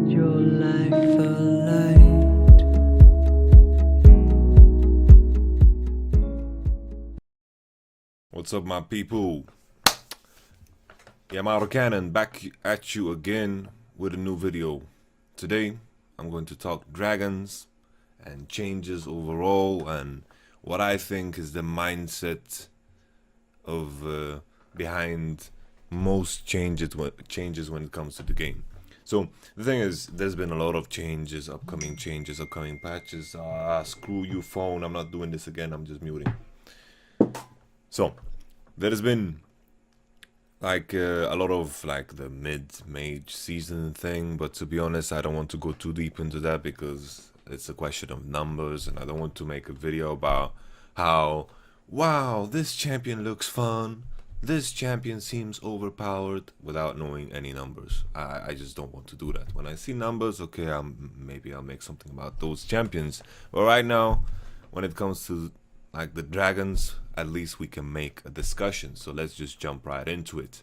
your life a light. What's up, my people? YamatoCannon back at you again with a new video. Today, I'm going to talk dragons and changes overall and what I think is the mindset of behind most changes when it comes to the game. So the thing is, there's been a lot of changes, upcoming patches. Screw you, phone. I'm not doing this again. I'm just muting. So there has been like a lot of like the mid-mage season thing, but to be honest, I don't want to go too deep into that because it's a question of numbers, and I don't want to make a video about how, wow, this champion looks fun, this champion seems overpowered, without knowing any numbers. I just don't want to do that. When I see numbers, okay, maybe I'll make something about those champions, but right now, when it comes to like the dragons, at least we can make a discussion. So let's just jump right into it.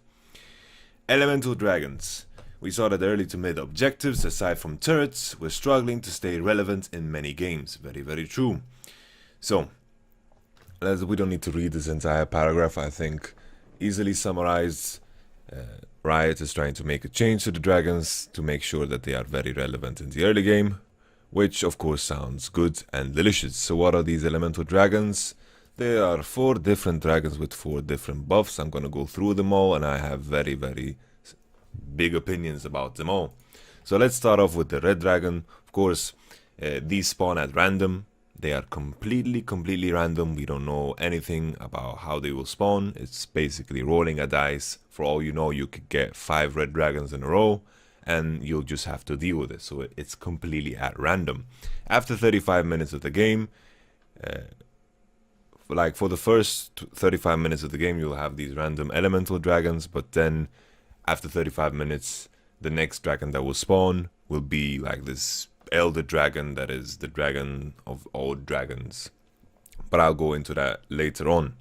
Elemental dragons. We saw that early to mid objectives, aside from turrets, were struggling to stay relevant in many games. Very, very true. So, we don't need to read this entire paragraph. I think easily summarized, Riot is trying to make a change to the dragons to make sure that they are very relevant in the early game, which of course sounds good and delicious. So what are these elemental dragons? There are 4 different dragons with 4 different buffs. I'm gonna go through them all, and I have very, very big opinions about them all. So let's start off with the red dragon. Of course, these spawn at random. They are completely random. We don't know anything about how they will spawn. It's basically rolling a dice. For all you know, you could get 5 red dragons in a row, and you'll just have to deal with it. So it's completely at random. After 35 minutes of the game, like for the first 35 minutes of the game, you'll have these random elemental dragons, but then after 35 minutes, the next dragon that will spawn will be like this elder dragon that is the dragon of all dragons. But I'll go into that later on.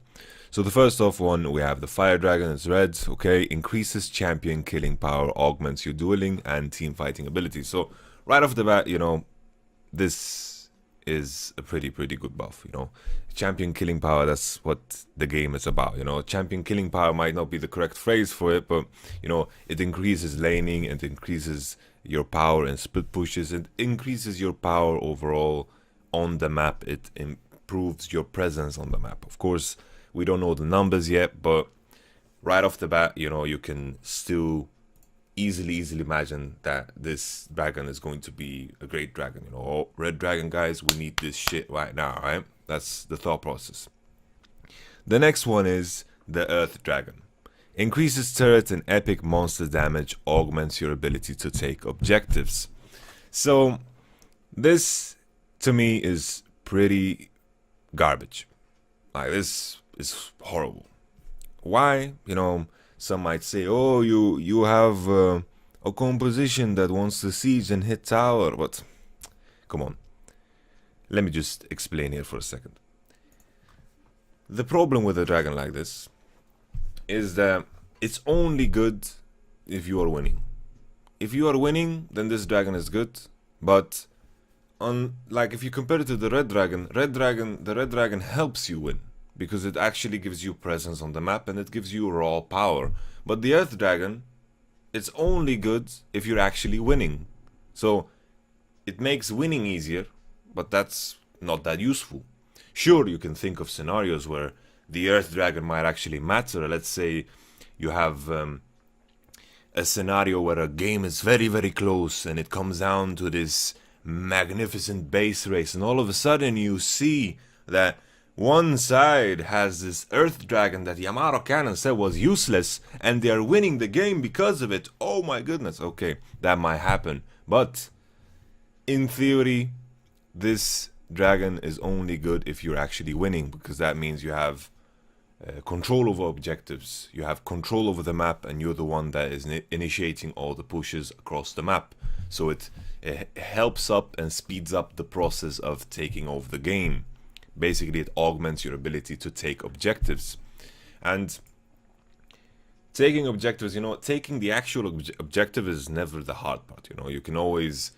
So the first off one, we have the fire dragon. It's red. Okay, increases champion killing power, augments your dueling and team fighting ability. So right off the bat, you know, this is a pretty good buff. You know, champion killing power, that's what the game is about. You know, champion killing power might not be the correct phrase for it, but you know, it increases laning, it increases your power in split pushes, it increases your power overall on the map, it improves your presence on the map. Of course, we don't know the numbers yet, but right off the bat, you know, you can still easily imagine that this dragon is going to be a great dragon. You know, oh, red dragon guys, we need this shit right now, right? That's the thought process. The next one is the earth dragon. Increases turret and epic monster damage, augments your ability to take objectives. So this to me is pretty garbage. Like, this is horrible. Why? You know, some might say, oh, you have a composition that wants to siege and hit tower, but come on. Let me just explain here for a second. The problem with a dragon like this is that it's only good if you are winning. If you are winning, then this dragon is good, but like if you compare it to the red dragon, the red dragon helps you win, because it actually gives you presence on the map and it gives you raw power. But the earth dragon, it's only good if you're actually winning. So it makes winning easier, but that's not that useful. Sure, you can think of scenarios where the earth dragon might actually matter. Let's say you have a scenario where a game is very close and it comes down to this magnificent base race, and all of a sudden you see that one side has this earth dragon that YamatoCannon said was useless, and they are winning the game because of it. Oh my goodness. Okay, that might happen, but in theory, this dragon is only good if you're actually winning, because that means you have control over objectives, you have control over the map, and you're the one that is initiating all the pushes across the map. So it helps up and speeds up the process of taking over the game. Basically, it augments your ability to take objectives. And Taking objectives, taking the actual objective is never the hard part. You can always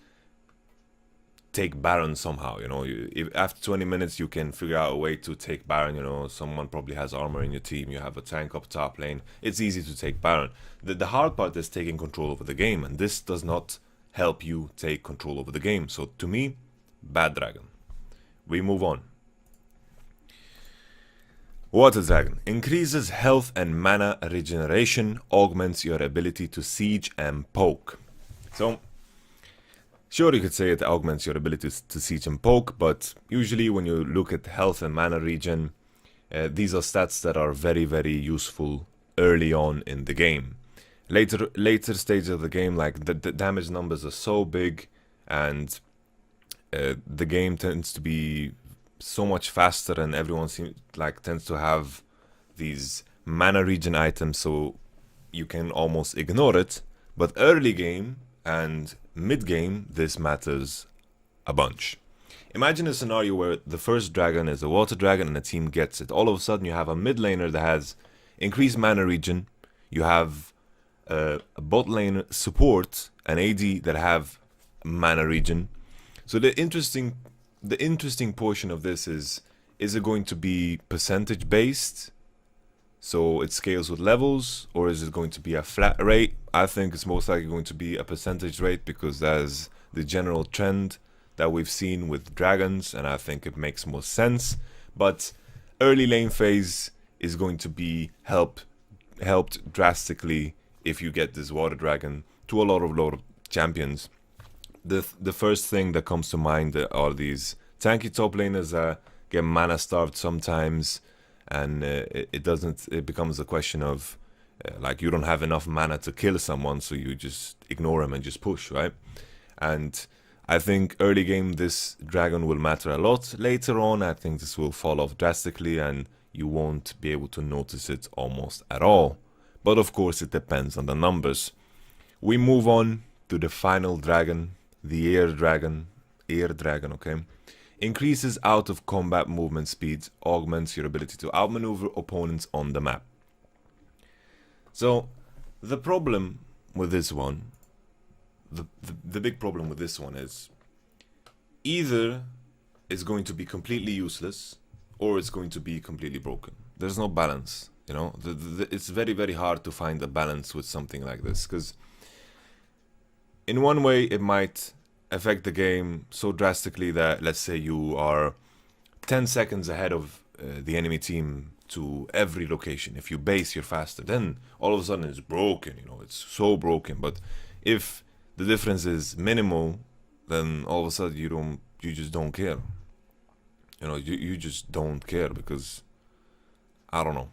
take Baron somehow. If after 20 minutes you can figure out a way to take Baron. Someone probably has armor in your team. You have a tank up top lane. It's easy to take Baron. The hard part is taking control over the game, and this does not help you take control over the game. So to me, bad dragon. We move on. Water Dragon increases health and mana regeneration, augments your ability to siege and poke. So, sure, you could say it augments your ability to siege and poke, but usually when you look at health and mana regen, these are stats that are very, very useful early on in the game. Later stages of the game, like the damage numbers are so big, and the game tends to be so much faster, and everyone tends to have these mana regen items, so you can almost ignore it. But early game and mid game, this matters a bunch. Imagine a scenario where the first dragon is a water dragon and the team gets it. All of a sudden you have a mid laner that has increased mana regen, you have a bot lane support, an AD that have mana regen. So the interesting portion of this is it going to be percentage based, so it scales with levels, or is it going to be a flat rate? I think it's most likely going to be a percentage rate, because that's the general trend that we've seen with dragons, and I think it makes more sense. But early lane phase is going to be helped drastically if you get this water dragon to a lot of champions. The first thing that comes to mind are these tanky top laners that get mana starved sometimes, and it becomes a question of like you don't have enough mana to kill someone, so you just ignore him and just push, right? And I think early game this dragon will matter a lot. Later on, I think this will fall off drastically and you won't be able to notice it almost at all. But of course it depends on the numbers. We move on to the final dragon, the air dragon, okay? Increases out of combat movement speed, augments your ability to outmaneuver opponents on the map. So the problem with this one, the big problem with this one is either it's going to be completely useless or it's going to be completely broken. There's no balance, it's very, very hard to find a balance with something like this, because in one way it might affect the game so drastically that, let's say you are 10 seconds ahead of the enemy team to every location. If you base, you're faster. Then all of a sudden it's broken, it's so broken. But if the difference is minimal, then all of a sudden you just don't care. You just don't care, because I don't know.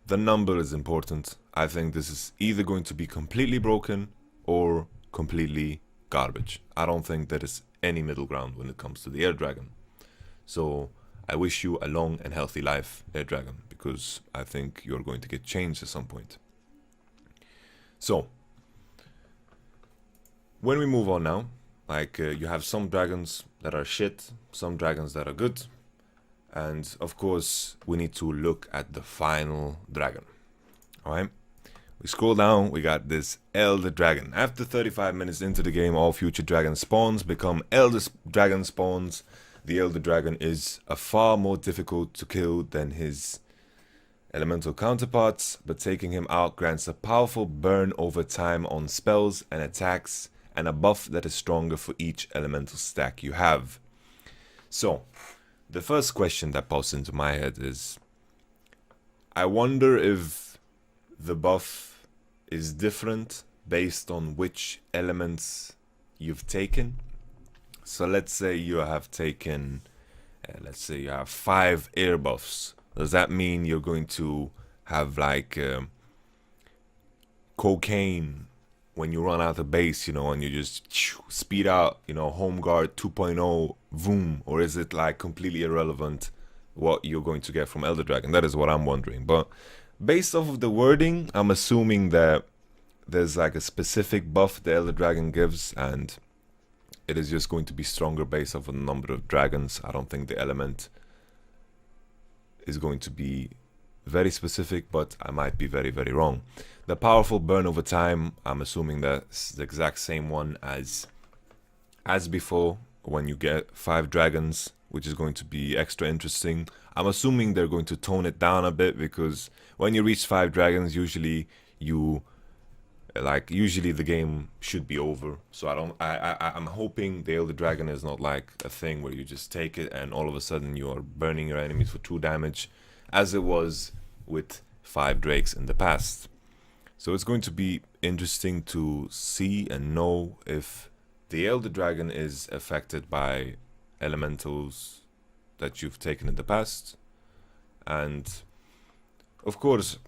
The number is important. I think this is either going to be completely broken or completely garbage. I don't think there is any middle ground when it comes to the air dragon. So I wish you a long and healthy life, air dragon, because I think you're going to get changed at some point. So when we move on now, you have some dragons that are shit, some dragons that are good, and of course we need to look at the final dragon. Alright, we scroll down, we got this Elder Dragon. After 35 minutes into the game, all future dragon spawns become Elder Dragon spawns. The Elder Dragon is far more difficult to kill than his elemental counterparts, but taking him out grants a powerful burn over time on spells and attacks, and a buff that is stronger for each elemental stack you have. So, the first question that pops into my head is, I wonder if the buff is different based on which elements you've taken. So let's say you have taken, let's say you have 5 air buffs. Does that mean you're going to have cocaine when you run out of base, and you just speed out, home guard 2.0, boom? Or is it completely irrelevant what you're going to get from Elder Dragon? That is what I'm wondering. But based off of the wording, I'm assuming that there's a specific buff the Elder Dragon gives, and it is just going to be stronger based off of the number of dragons. I don't think the element is going to be very specific, but I might be very, very wrong. The powerful burn over time, I'm assuming that's the exact same one as before, when you get 5 dragons, which is going to be extra interesting. I'm assuming they're going to tone it down a bit, because when you reach 5 dragons, usually the game should be over. So I'm hoping the Elder Dragon is not like a thing where you just take it and all of a sudden you are burning your enemies for 2 damage, as it was with 5 drakes in the past. So it's going to be interesting to see and know if the Elder Dragon is affected by elementals that you've taken in the past. And of course,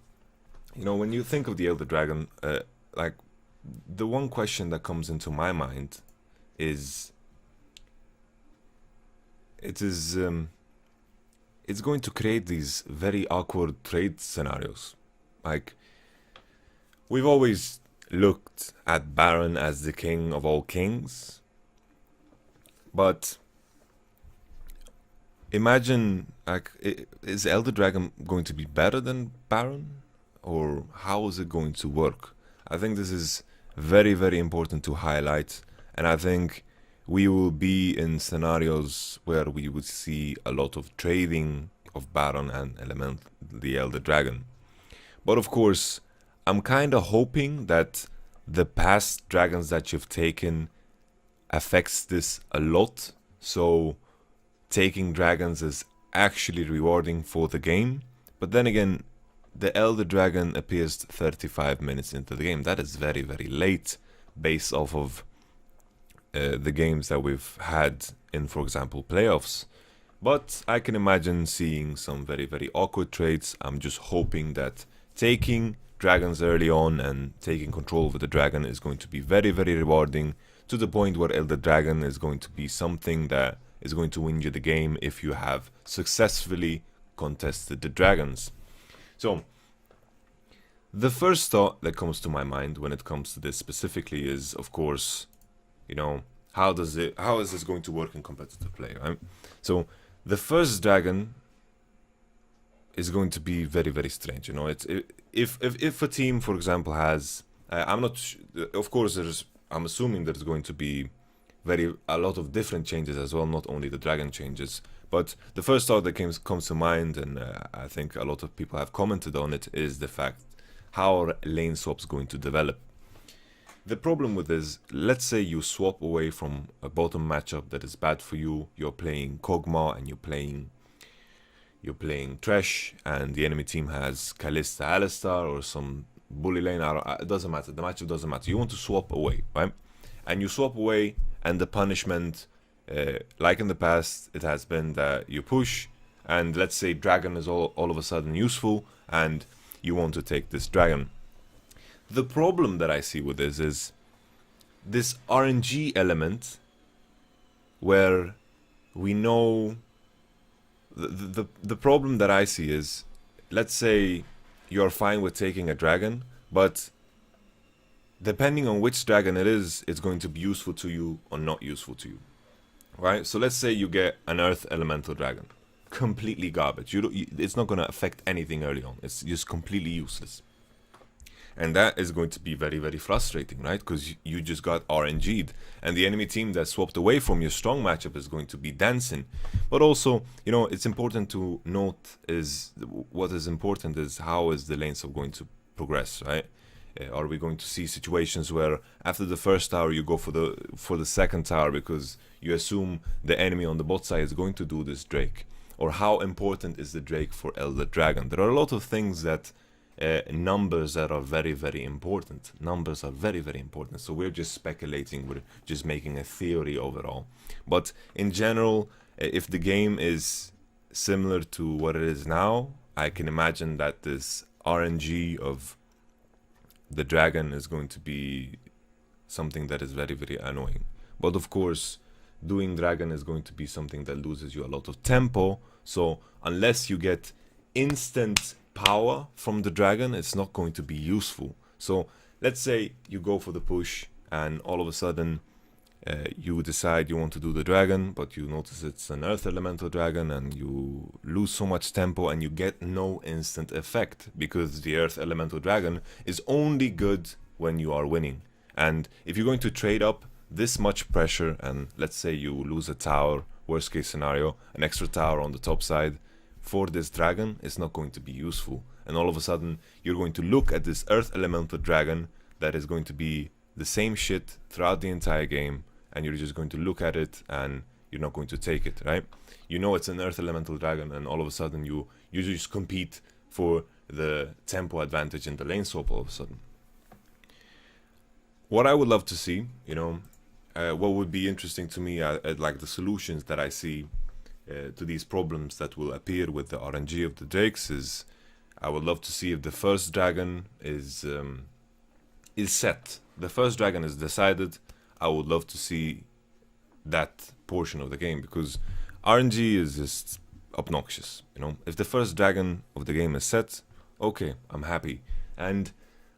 you know, when you think of the Elder Dragon, like, the one question that comes into my mind is, it's going to create these very awkward trade scenarios. Like, we've always looked at Baron as the king of all kings, but imagine, like, is Elder Dragon going to be better than Baron, or how is it going to work? I think this is very, very important to highlight, and I think we will be in scenarios where we would see a lot of trading of Baron and the Elder Dragon. But of course, I'm kind of hoping that the past dragons that you've taken affects this a lot, so taking dragons is actually rewarding for the game. But then again, the Elder Dragon appears 35 minutes into the game. That is very, very late, based off of the games that we've had in, for example, playoffs. But I can imagine seeing some very, very awkward trades. I'm just hoping that taking dragons early on and taking control over the dragon is going to be very, very rewarding, to the point where Elder Dragon is going to be something that is going to win you the game if you have successfully contested the dragons. So, the first thought that comes to my mind when it comes to this specifically is, of course, you know, how is this going to work in competitive play, right? So, the first dragon is going to be very, very strange. You know, if a team, for example, has, of course, I'm assuming there's going to be a lot of different changes as well, not only the dragon changes. But the first thought that comes to mind, and I think a lot of people have commented on it, is the fact how are lane swaps going to develop. The problem with this, let's say you swap away from a bottom matchup that is bad for you. You're playing Kog'Maw and you're playing Thresh, and the enemy team has Kalista Alistar or some bully lane. It doesn't matter. The matchup doesn't matter. You want to swap away, right? And you swap away, and the punishment, like in the past, it has been that you push, and let's say dragon is all of a sudden useful, and you want to take this dragon. The problem that I see with this is this RNG element, where we know the problem that I see is, let's say you're fine with taking a dragon, but depending on which dragon it is, it's going to be useful to you or not useful to you, right? So let's say you get an Earth Elemental Dragon, completely garbage. It's not going to affect anything early on. It's just completely useless. And that is going to be very, very frustrating, right? Because you just got RNG'd, and the enemy team that swapped away from your strong matchup is going to be dancing. But also, you know, it's important to note what is important is how is the lane swap going to progress, right? Are we going to see situations where after the first tower you go for the second tower because you assume the enemy on the bot side is going to do this Drake? Or how important is the Drake for Elder Dragon? There are a lot of things that numbers that are very, very important. Numbers are very, very important. So we're just speculating. We're just making a theory overall. But in general, if the game is similar to what it is now, I can imagine that this RNG of the dragon is going to be something that is very, very annoying. But of course, doing dragon is going to be something that loses you a lot of tempo. So unless you get instant power from the dragon, it's not going to be useful. So let's say you go for the push and all of a sudden you decide you want to do the dragon, but you notice it's an earth elemental dragon, and you lose so much tempo and you get no instant effect because the earth elemental dragon is only good when you are winning. And if you're going to trade up this much pressure, and let's say you lose a tower, worst case scenario, an extra tower on the top side, for this dragon, it's not going to be useful. And all of a sudden, you're going to look at this earth elemental dragon that is going to be the same shit throughout the entire game, and you're just going to look at it and you're not going to take it, right? You know it's an earth elemental dragon, and all of a sudden you just compete for the tempo advantage in the lane swap all of a sudden. What I would love to see, what would be interesting to me, like the solutions that I see to these problems that will appear with the RNG of the drakes, is I would love to see if the first dragon is set. The first dragon is decided. I would love to see that portion of the game, because RNG is just obnoxious. If the first dragon of the game is set, okay, I'm happy. And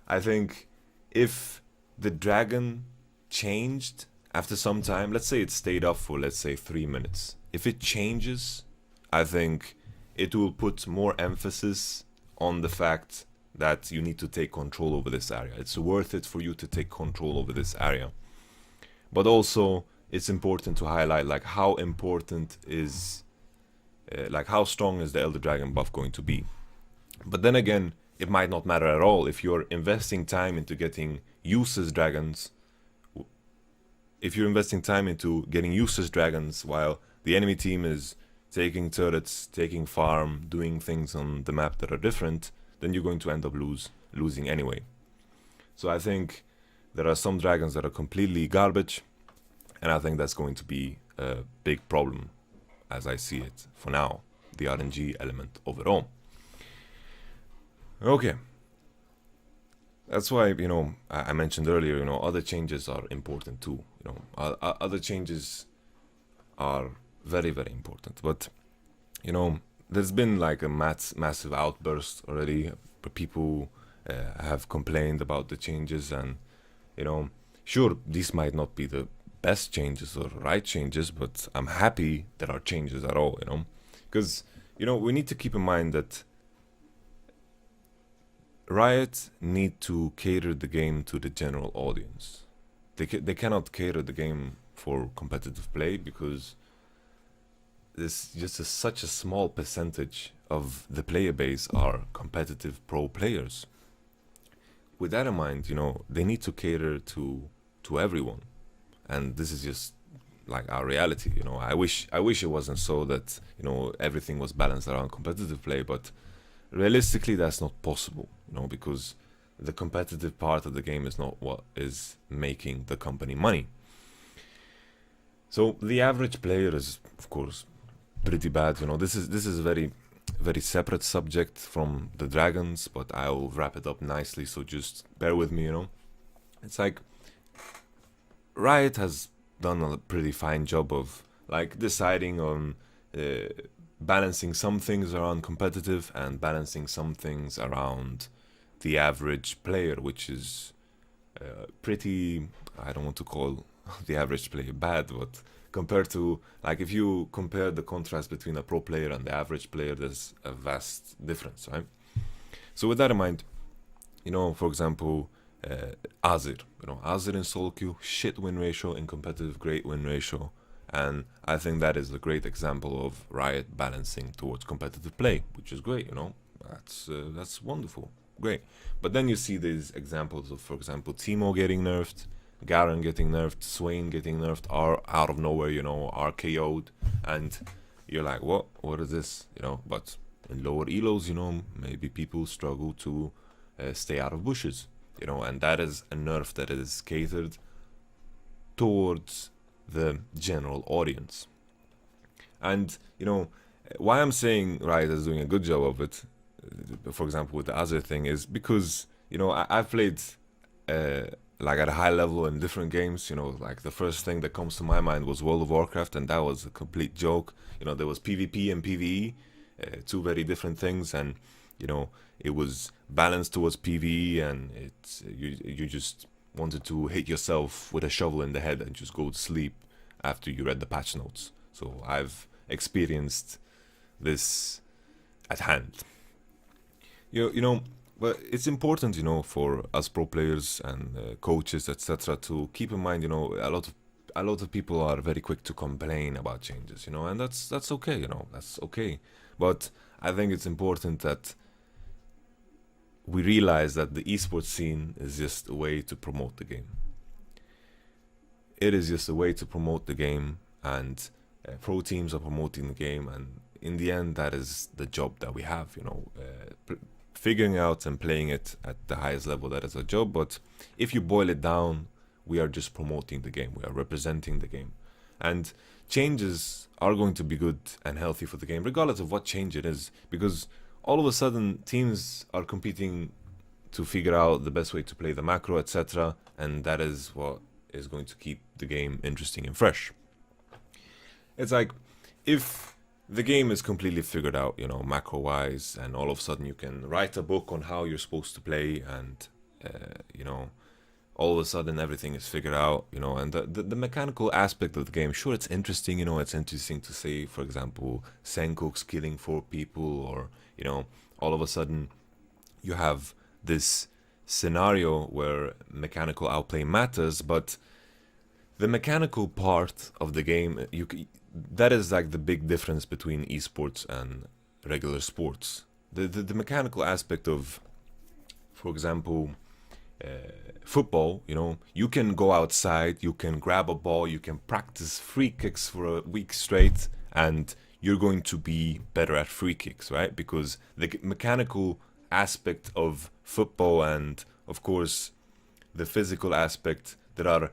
I think if the dragon changed after some time, let's say it stayed up for, let's say, 3 minutes. If it changes, I think it will put more emphasis on the fact that you need to take control over this area. It's worth it for you to take control over this area. But also, it's important to highlight like how important is, like how strong is the Elder Dragon buff going to be. But then again, it might not matter at all if you're investing time into getting useless dragons. If you're investing time into getting useless dragons while the enemy team is taking turrets, taking farm, doing things on the map that are different, then you're going to end up losing anyway. So I think there are some dragons that are completely garbage, and I think that's going to be a big problem as I see it for now, the RNG element overall. Okay. That's why, I mentioned earlier, other changes are important too. Other changes are very, very important. But, there's been like a massive outburst already. People have complained about the changes, and, sure, these might not be the best changes or right changes, but I'm happy there are changes at all, because, we need to keep in mind that Riot need to cater the game to the general audience. They cannot cater the game for competitive play, because this just such a small percentage of the player base are competitive pro players. With that in mind, they need to cater to everyone, and this is just like our reality. I wish it wasn't so that everything was balanced around competitive play, but realistically that's not possible, because the competitive part of the game is not what is making the company money. So the average player is, of course, pretty bad. This is a very, very separate subject from the dragons, but I'll wrap it up nicely, so just bear with me. It's like Riot has done a pretty fine job of like deciding on balancing some things around competitive and balancing some things around the average player, which is pretty, I don't want to call the average player bad, but compared to, like, if you compare the contrast between a pro player and the average player, there's a vast difference, right? So with that in mind, for example, Azir, Azir in solo queue, shit win ratio, in competitive great win ratio. And I think that is a great example of Riot balancing towards competitive play, which is great, that's wonderful, great. But then you see these examples of, for example, Teemo getting nerfed, Garen getting nerfed, Swain getting nerfed, are out of nowhere, RKO'd, and you're like, what is this, But in lower elos, maybe people struggle to stay out of bushes, and that is a nerf that is catered towards the general audience. And why I'm saying Riot is doing a good job of it, for example with the Azir thing, is because I've played like at a high level in different games. Like the first thing that comes to my mind was World of Warcraft, and that was a complete joke. There was PvP and PvE, two very different things, and it was balanced towards PvE, and it's you just wanted to hit yourself with a shovel in the head and just go to sleep after you read the patch notes. So I've experienced this at hand. You know, but it's important, you know, for us pro players and coaches, etc., to keep in mind, you know, a lot of people are very quick to complain about changes, you know, and that's okay, you know, that's okay. But I think it's important that we realize that the esports scene is just a way to promote the game. It is just a way to promote the game, and pro teams are promoting the game, and in the end, that is the job that we have, you know. Figuring out and playing it at the highest level, that is a job. But if you boil it down, we are just promoting the game, we are representing the game, and changes are going to be good and healthy for the game regardless of what change it is, because all of a sudden teams are competing to figure out the best way to play the macro, etc., and that is what is going to keep the game interesting and fresh. It's like, if the game is completely figured out, you know, macro wise, and all of a sudden you can write a book on how you're supposed to play, and you know, all of a sudden everything is figured out, you know, and the mechanical aspect of the game, sure, it's interesting, you know, it's interesting to say, for example, Senkok's killing 4 people, or, you know, all of a sudden you have this scenario where mechanical outplay matters, but the mechanical part of the game, that is like the big difference between esports and regular sports. The mechanical aspect of, for example, football, you know, you can go outside, you can grab a ball, you can practice free kicks for a week straight, and you're going to be better at free kicks, right? Because the mechanical aspect of football, and of course the physical aspect, there are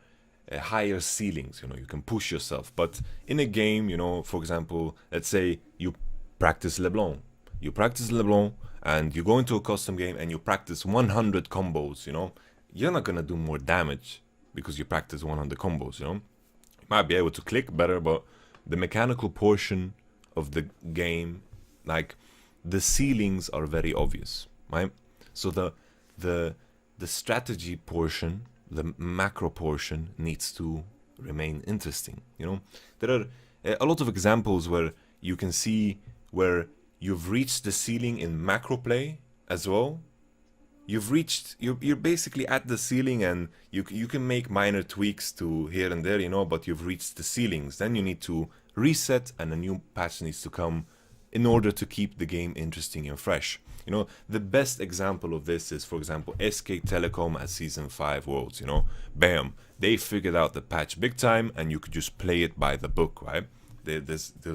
higher ceilings, you know, you can push yourself. But in a game, you know, for example, let's say you practice LeBlanc, and you go into a custom game and you practice 100 combos, you know, you're not gonna do more damage because you practice 100 combos, you know. You might be able to click better, but the mechanical portion of the game, like, the ceilings are very obvious, right? So the strategy portion, the macro portion, needs to remain interesting, you know. There are a lot of examples where you can see where you've reached the ceiling in macro play as well. You're basically at the ceiling, and you can make minor tweaks to here and there, you know, but you've reached the ceilings. Then you need to reset, and a new patch needs to come in order to keep the game interesting and fresh. You know, the best example of this is, for example, SK Telecom at Season 5 Worlds, you know. Bam! They figured out the patch big time, and you could just play it by the book, right? There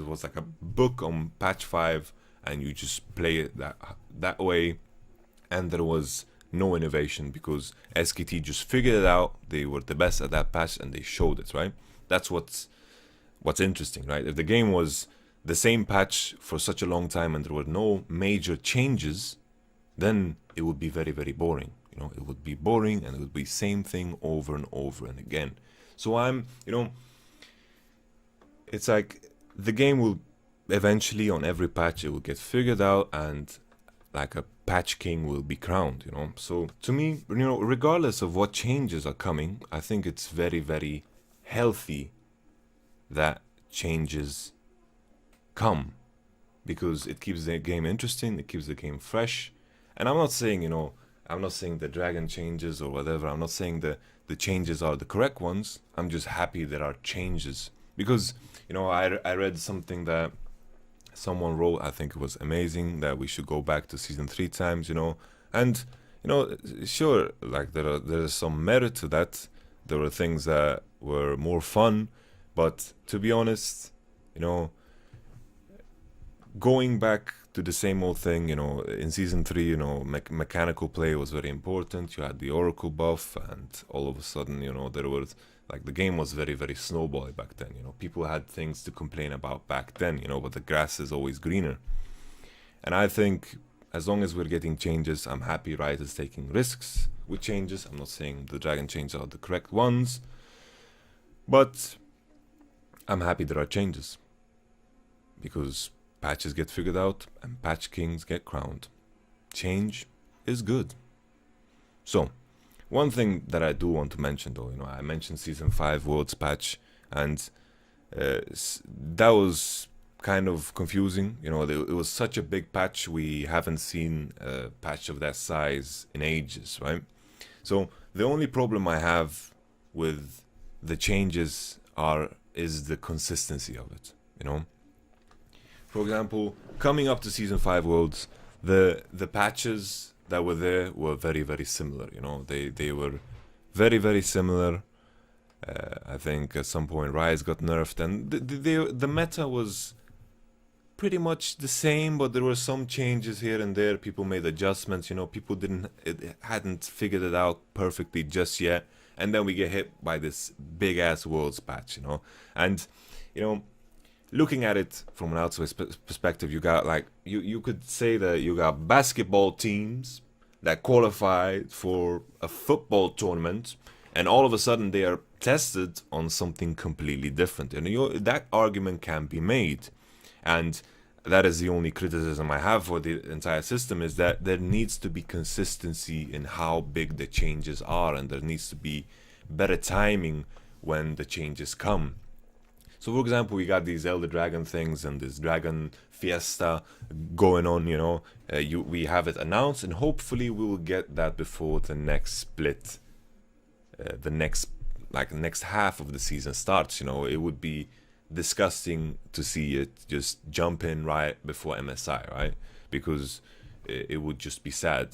was like a book on patch 5, and you just play it that way, and there was no innovation because SKT just figured it out. They were the best at that patch, and they showed it, right? That's what's interesting, right? If the game was the same patch for such a long time and there were no major changes, then it would be very, very boring. You know, it would be boring, and it would be same thing over and over and again. So you know, it's like the game will eventually, on every patch, it will get figured out, and like a patch king will be crowned, you know. So to me, you know, regardless of what changes are coming, I think it's very, very healthy that changes come, because it keeps the game interesting, it keeps the game fresh. And I'm not saying, you know, I'm not saying the dragon changes or whatever, I'm not saying the changes are the correct ones. I'm just happy there are changes, because, you know, I read something that someone wrote, I think it was amazing, that we should go back to season 3 times, you know. And, you know, sure, like there's some merit to that. There were things that were more fun, but to be honest, you know, going back to the same old thing, you know, in season 3, you know, mechanical play was very important. You had the Oracle buff, and all of a sudden, you know, there was, like, the game was very, very snowbally back then, you know. People had things to complain about back then, you know, but the grass is always greener. And I think as long as we're getting changes, I'm happy Riot is taking risks with changes. I'm not saying the dragon changes are the correct ones, but I'm happy there are changes, because patches get figured out and patch kings get crowned. Change is good. So, One thing that I do want to mention, though, I mentioned Season 5 Worlds patch, and that was kind of confusing. It was such a big patch. We haven't seen a patch of that size in ages, right? So the only problem I have with the changes is the consistency of it. For example, coming up to Season 5 Worlds, the patches that were there were very, very similar. They were very, very similar. I think at some point Rise got nerfed, and the meta was pretty much the same, but there were some changes here and there. People made adjustments. People hadn't figured it out perfectly just yet, and then we get hit by this big ass Worlds patch. And looking at it from an outside perspective, you got you could say that you got basketball teams that qualified for a football tournament, and all of a sudden they are tested on something completely different. And that argument can be made, and that is the only criticism I have for the entire system, is that there needs to be consistency in how big the changes are, and there needs to be better timing when the changes come. So, for example, we got these Elder Dragon things and this Dragon Fiesta going on. We have it announced, and hopefully we will get that before the next split, the next half of the season starts. It would be disgusting to see it just jump in right before MSI, right? Because it would just be sad.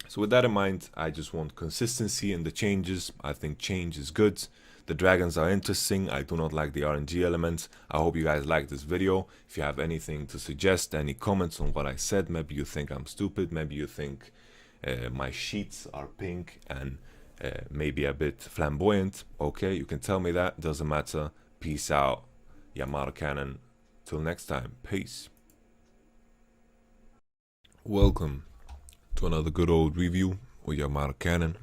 So with that in mind, I just want consistency in the changes. I think change is good. The dragons are interesting. I do not like the RNG elements. I hope you guys like this video. If you have anything to suggest, any comments on what I said, maybe you think I'm stupid, maybe you think my sheets are pink and maybe a bit flamboyant, okay, you can tell me that. Doesn't matter. Peace out. YamatoCannon. Till next time. Peace. Welcome to another good old review with YamatoCannon.